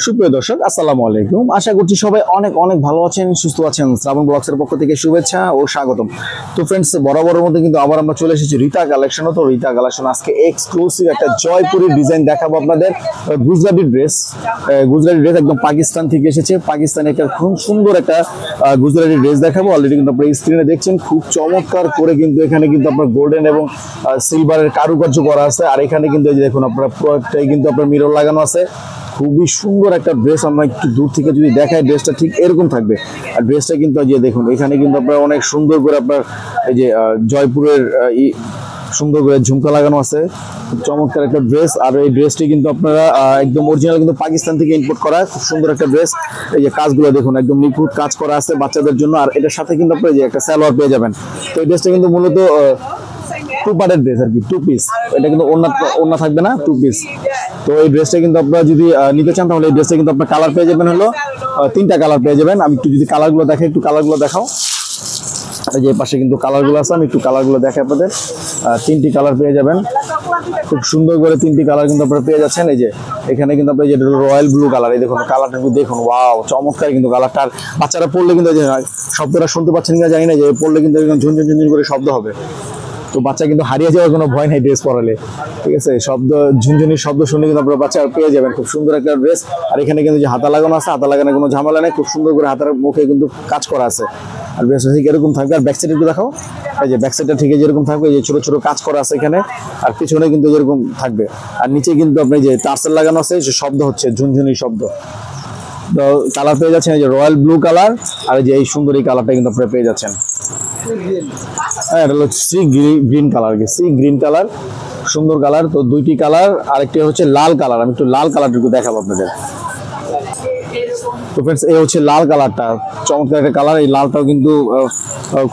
সুপ্রিয় দর্শক আসসালামু আলাইকুম। আশা করছি সবাই অনেক অনেক ভালো আছেন, সুস্থ আছেন। শ্রাবণ ব্লগসের পক্ষ থেকে শুভেচ্ছা ও স্বাগতম। তো ফ্রেন্ডস, বরাবরের মধ্যে কিন্তু আবার আমরা চলে এসেছি রীতা কালেকশন। তো রীতা কালেকশন আজকে এক্সক্লুসিভ একটা জয়পুরি ডিজাইন দেখাবো আপনাদের। গুজরাটি ড্রেস একদম পাকিস্তান থেকে এসেছে। পাকিস্তানি একটা খুব সুন্দর একটা গুজরাটি ড্রেস দেখাবো। অলরেডি কিন্তু আপনারা স্ক্রিনে দেখছেন, খুব চমৎকার করে কিন্তু এখানে কিন্তু আপনার গোল্ডেন এবং সিলভারের কারুকার্য করা আছে। আর এখানে কিন্তু এই যে দেখুন আপনার প্রত্যেকটাই কিন্তু আপনার মিরর লাগানো আছে। খুবই সুন্দর একটা ড্রেস। আমরা একটু দূর থেকে যদি দেখাই, ড্রেসটা ঠিক এরকম থাকবে। আর ড্রেসটা কিন্তু যে দেখুন এখানে কিন্তু আপনার অনেক সুন্দর করে আপনার এই যে জয়পুরের সুন্দর করে ঝুমকা লাগানো আছে। চমৎকার একটা ড্রেস। আর এই ড্রেসটি কিন্তু আপনারা একদম অরিজিনাল কিন্তু পাকিস্তান থেকে ইম্পোর্ট করা। খুব সুন্দর একটা ড্রেস। এই যে কাজগুলো দেখুন একদম নিখুঁত কাজ করা আছে বাচ্চাদের জন্য। আর এটার সাথে কিন্তু আপনারা যে একটা সালোয়ার পেয়ে যাবেন। তো এই ড্রেসটা কিন্তু মূলত টু পার্টের ড্রেস আর কি, টু পিস। এটা কিন্তু ওড়না থাকবে না, টু পিস। তো এই ড্রেসটা কিন্তু আপনারা যদি নিতে চান তাহলে এই ড্রেসটা কিন্তু আপনার কালার পেয়ে যাবেন হলো তিনটা কালার পেয়ে যাবেন। আমি একটু যদি কালারগুলো দেখাই, একটু কালারগুলো দেখাও। এই যে পাশে কিন্তু কালারগুলো আছে, আমি একটু কালারগুলো দেখাই আপনাদের। তিনটি কালার পেয়ে যাবেন, খুব সুন্দর করে তিনটি কালার কিন্তু আপনারা পেয়ে যাচ্ছেন। এই যে এখানে কিন্তু আপনার যেটা রয়্যাল ব্লু কালার, এই দেখুন কালারটা দেখুন, ওয়াও চমৎকার কিন্তু কালারটা। আর বাচ্চারা পড়লে কিন্তু শব্দটা শুনতে পাচ্ছেন কিনা জানি না, যে পড়লে কিন্তু ঝুনঝুন ঝুনঝুন করে শব্দ হবে। তো বাচ্চা কিন্তু হারিয়ে যাওয়ার কোনো ভয় নাই ড্রেস পরালে, ঠিক আছে। ঝুনঝুনির শব্দ শুনে কিন্তু আপনারা বাচ্চা পেয়ে যাবেন। খুব সুন্দর একটা ড্রেস। আর এখানে কিন্তু যে হাতা লাগানো আছে, হাতা লাগানোর কোনো ঝামেলা নেই। খুব সুন্দর করে হাতার মুখে কিন্তু কাজ করা আছে। আর ড্রেসটা ঠিক এরকম থাকবে। আর ব্যাক সাইড একটু দেখাও। এই যে ব্যাক সাইডটা ঠিক যেরকম থাকবে, এই যে ছোট ছোট কাজ করা আছে এখানে। আর পিছনে কিন্তু যেরকম থাকবে। আর নিচে কিন্তু আপনি যে টার্সেল লাগানো আছে, যে শব্দ হচ্ছে ঝুনঝুনি শব্দ। তো কালার পেয়ে যাচ্ছেন এই যে রয়্যাল ব্লু কালার। আর এই যে এই সুন্দর এই কালারটা কিন্তু আপনারা পেয়ে যাচ্ছেন। হ্যাঁ, এটা হলো sea green colour, sea green colour, সুন্দর কালার। তো দুইটি কালার। আরেকটি হচ্ছে লাল কালার। আমি একটু লাল কালারটুকু দেখাবো আপনাদের। তো ফ্রেন্ডস, এই হচ্ছে লাল কালারটা, চমৎকার একটা কালার। এই লালটাও কিন্তু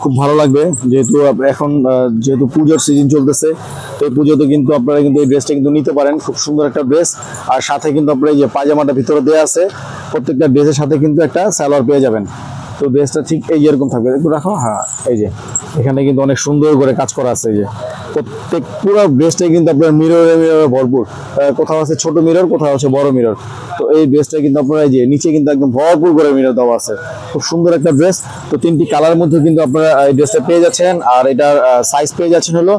খুব ভালো লাগবে, যেহেতু এখন যেহেতু পুজোর সিজন চলতেছে। তো এই পুজোতে কিন্তু আপনারা কিন্তু এই ড্রেসটা কিন্তু নিতে পারেন। খুব সুন্দর একটা ড্রেস। আর সাথে কিন্তু আপনারা এই যে পায়জামাটা ভিতরে দেওয়া আছে, প্রত্যেকটা ড্রেসের সাথে কিন্তু একটা সালোয়ার পেয়ে যাবেন। তো ড্রেসটা ঠিক এই এরকম থাকবে, একটু রাখো। হ্যাঁ, এই যে এখানে কিন্তু অনেক সুন্দর করে কাজ করা আছে। এই যে প্রত্যেক পুরো ড্রেসটাই কিন্তু আপনার মিররে ভরপুর। কোথাও আছে ছোট মিরর, কোথাও আছে বড় মিরর। তো এই ড্রেসটা কিন্তু আপনারা এই যে নিচে কিন্তু একদম ভরপুর করে মিরর দেওয়া আছে। খুব সুন্দর একটা ড্রেস। তো তিনটি কালার মধ্যে কিন্তু আপনারা এই ড্রেসটা পেয়ে যাচ্ছেন। আর এটার সাইজ পেয়ে যাচ্ছেন হলো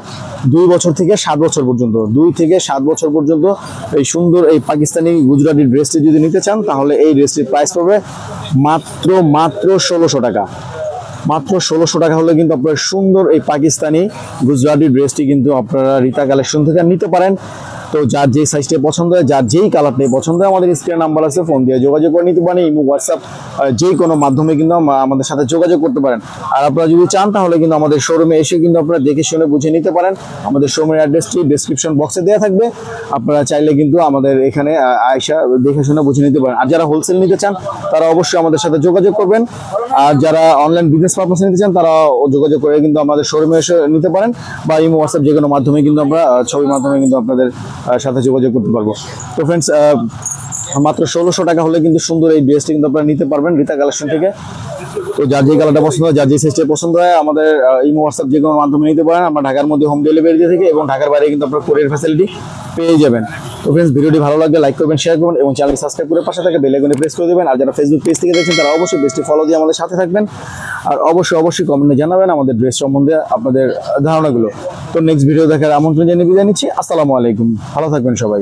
2 বছর থেকে 7 বছর পর্যন্ত। 2 থেকে 7 বছর পর্যন্ত এই সুন্দর এই পাকিস্তানি গুজরাটি ড্রেসটি যদি নিতে চান, তাহলে এই ড্রেসটির প্রাইস পড়বে মাত্র 1600 টাকা। মাত্র 1600 টাকা হলে কিন্তু আপনার সুন্দর এই পাকিস্তানি গুজরাটি ড্রেসটি কিন্তু আপনারা রীতা কালেকশন থেকে নিতে পারেন। তো যার যেই সাইজটাই পছন্দ হয়, যার যেই কালারটাই পছন্দ হয়, আমাদের স্ক্রিনে নাম্বার আছে, ফোন দিয়ে যোগাযোগ করে নিতে পারেন। ইমো, হোয়াটসঅ্যাপ যে কোনো মাধ্যমে কিন্তু আমাদের সাথে যোগাযোগ করতে পারেন। আর আপনারা যদি চান তাহলে কিন্তু আমাদের শোরুমে এসে কিন্তু আপনারা দেখে শুনে বুঝে নিতে পারেন। আমাদের শোরুমের অ্যাড্রেসটি ডেসক্রিপশন বক্সে দেওয়া থাকবে। আপনারা চাইলে কিন্তু আমাদের এখানে আয়সা দেখে শুনে বুঝে নিতে পারেন। আর যারা হোলসেল নিতে চান তারা অবশ্যই আমাদের সাথে যোগাযোগ করবেন। আর যারা অনলাইন বিজনেস পারপাসে নিতে চান তারা যোগাযোগ করে কিন্তু আমাদের শোরুমে এসে নিতে পারেন, বা ইমো, হোয়াটসঅ্যাপ যে কোনো মাধ্যমে কিন্তু আমরা ছবির মাধ্যমে কিন্তু আপনাদের সাথে যোগাযোগ করতে পারবো। তো ফ্রেন্ডস, মাত্র 1600 টাকা হলে কিন্তু সুন্দর এই ড্রেসটি কিন্তু আপনারা নিতে পারবেন রীতা কালেকশন থেকে। তো যার যে কালারটা পছন্দ হয়, যার যে সাইজটা পছন্দ হয়, আমাদের ইমো, হোয়াটসঅ্যাপ যে কোনো মাধ্যমে নিতে পারেন। আমরা ঢাকার মধ্যে হোম ডেলিভারি দিয়ে থাকি এবং ঢাকার বাইরে কিন্তু আপনার কোরিয়ার ফ্যাসিলিটি পেয়ে যাবেন। তো ফ্রেন্ডস, ভিডিওটি ভালো লাগলে লাইক করবেন, শেয়ার করবেন এবং চ্যানেলটি সাবস্ক্রাইব করে পাশে থেকে বেল আইকনে প্রেস করে দেবেন। আর যারা ফেসবুক পেজ থেকে দেখছেন তারা অবশ্যই পেজটি ফলো দিয়ে আমাদের সাথে থাকবেন। আর অবশ্যই কমেন্টে জানাবেন আমাদের ড্রেস সম্বন্ধে আপনাদের ধারণাগুলো। তো নেক্সট ভিডিও দেখার আমন্ত্রণ জানিয়ে বিদায় নিচ্ছি। আসসালামু আলাইকুম, ভালো থাকবেন সবাই।